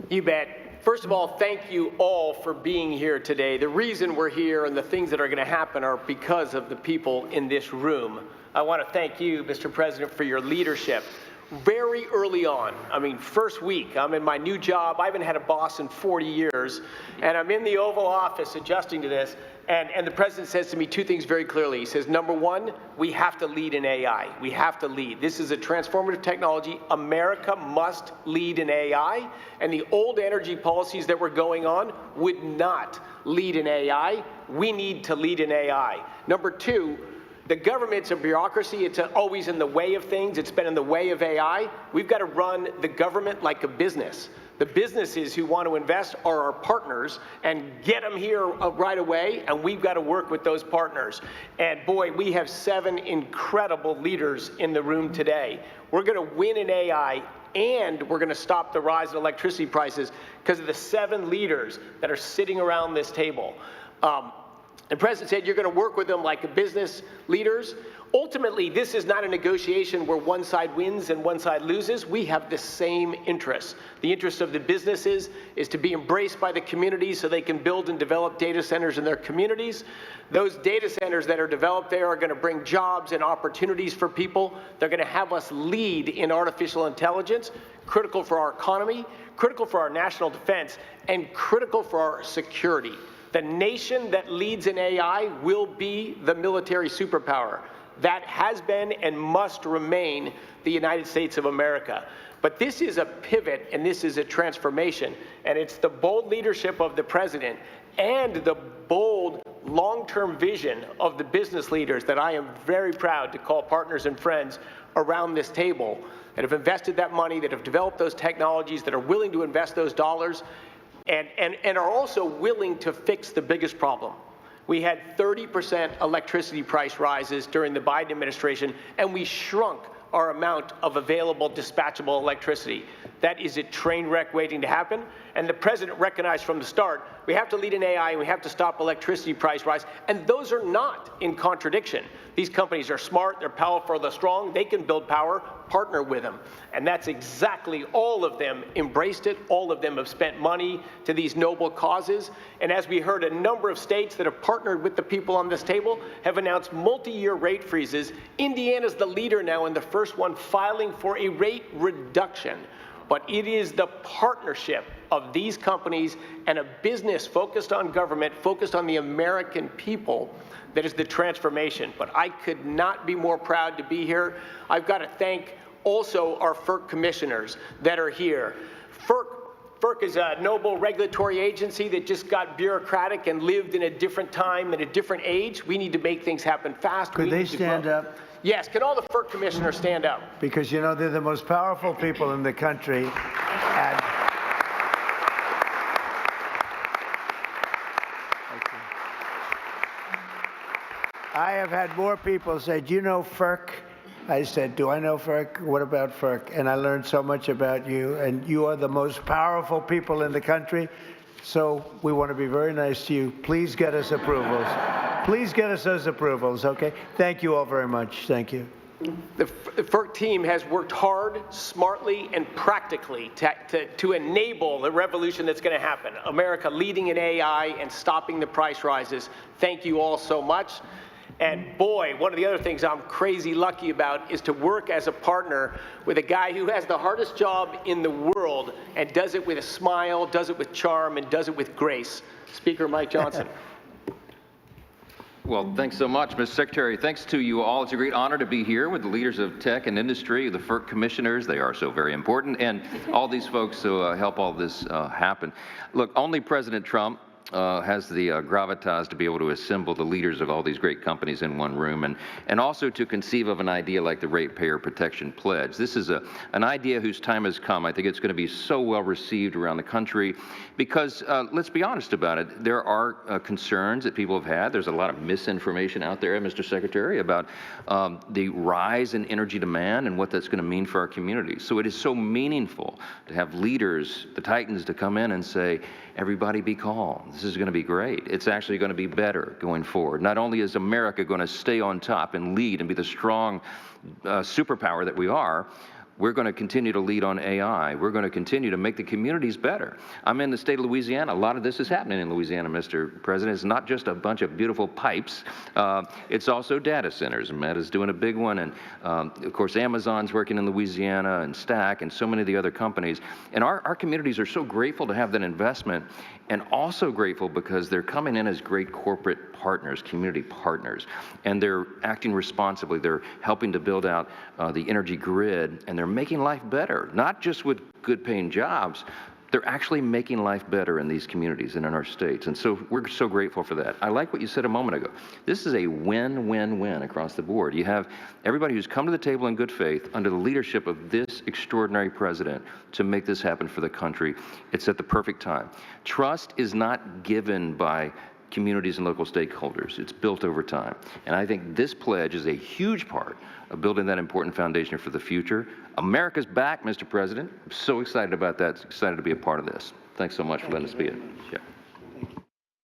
You bet. First of all, thank you all for being here today. The reason we're here and the things that are going to happen are because of the people in this room. I want to thank you, Mr. President, for your leadership. Very early on, I mean, first week, I'm in my new job. I haven't had a boss in 40 years, and I'm in the Oval Office adjusting to this, and the President says to me two things very clearly. He says, number one, we have to lead in AI. We have to lead. This is a transformative technology. America must lead in AI, and the old energy policies that were going on would not lead in AI. We need to lead in AI. Number two, the government's a bureaucracy. It's always in the way of things. It's been in the way of AI. We've got to run the government like a business. The businesses who want to invest are our partners and get them here right away, and we've got to work with those partners. And boy, we have 7 incredible leaders in the room today. We're going to win in AI, and we're going to stop the rise in electricity prices because of the 7 leaders that are sitting around this table. The President said you're going to work with them like business leaders. Ultimately, this is not a negotiation where one side wins and one side loses. We have the same interests. The interest of the businesses is to be embraced by the communities so they can build and develop data centers in their communities. Those data centers that are developed there are going to bring jobs and opportunities for people. They're going to have us lead in artificial intelligence, critical for our economy, critical for our national defense, and critical for our security. The nation that leads in AI will be the military superpower. That has been and must remain the United States of America. But this is a pivot and this is a transformation. And it's the bold leadership of the President and the bold long-term vision of the business leaders that I am very proud to call partners and friends around this table that have invested that money, that have developed those technologies, that are willing to invest those dollars, and are also willing to fix the biggest problem. We had 30% electricity price rises during the Biden administration, and we shrunk our amount of available dispatchable electricity. That is a train wreck waiting to happen, and the President recognized from the start we have to lead in AI and we have to stop electricity price rise, and those are not in contradiction. These companies are smart, they're powerful, they're strong, they can build power, partner with them. And that's exactly, all of them embraced it, all of them have spent money to these noble causes, and as we heard, a number of states that have partnered with the people on this table have announced multi-year rate freezes. Indiana's the leader now and the first one filing for a rate reduction. But it is the partnership of these companies and a business focused on government, focused on the American people, that is the transformation. But I could not be more proud to be here. I've got to thank also our FERC commissioners that are here. FERC is a noble regulatory agency that just got bureaucratic and lived in a different time and a different age. We need to make things happen fast. Could they stand up? Yes, can all the FERC commissioners stand up? Because, you know, they're the most powerful people in the country. And I have had more people say, do you know FERC? I said, do I know FERC? What about FERC? And I learned so much about you, and you are the most powerful people in the country. So we want to be very nice to you. Please get us approvals. Please get us those approvals, okay? Thank you all very much. Thank you. The FERC team has worked hard, smartly, and practically to enable the revolution that's going to happen. America leading in AI and stopping the price rises. Thank you all so much. And boy, one of the other things I'm crazy lucky about is to work as a partner with a guy who has the hardest job in the world and does it with a smile, does it with charm, and does it with grace. Speaker Mike Johnson. Well, thanks so much, Mr. Secretary. Thanks to you all. It's a great honor to be here with the leaders of tech and industry, the FERC commissioners. They are so very important, and all these folks who help all this happen. Look, only President Trump has the gravitas to be able to assemble the leaders of all these great companies in one room, and also to conceive of an idea like the Ratepayer Protection Pledge. This is an idea whose time has come. I think it's going to be so well received around the country because, let's be honest about it, there are concerns that people have had. There's a lot of misinformation out there, Mr. Secretary, about the rise in energy demand and what that's going to mean for our communities. So it is so meaningful to have leaders, the titans, to come in and say, everybody be calm. This is going to be great. It's actually going to be better going forward. Not only is America going to stay on top and lead and be the strong superpower that we are, We're going to continue to lead on AI. We're going to continue to make the communities better. I'm in the state of Louisiana. A lot of this is happening in Louisiana, Mr. President. It's not just a bunch of beautiful pipes. It's also data centers. Meta's doing a big one. And, of course, Amazon's working in Louisiana, and Stack, and so many of the other companies. And our communities are so grateful to have that investment, and also grateful because they're coming in as great corporate partners, community partners. And they're acting responsibly. They're helping to build out the energy grid, and they're making life better, not just with good-paying jobs. They're actually making life better in these communities and in our states. And so we're so grateful for that. I like what you said a moment ago. This is a win-win-win across the board. You have everybody who's come to the table in good faith under the leadership of this extraordinary president to make this happen for the country. It's at the perfect time. Trust is not given by communities and local stakeholders. It's built over time. And I think this pledge is a huge part of building that important foundation for the future. America's back, Mr. President. I'm so excited about that. Excited to be a part of this. Thanks so much for letting us be it. Yeah.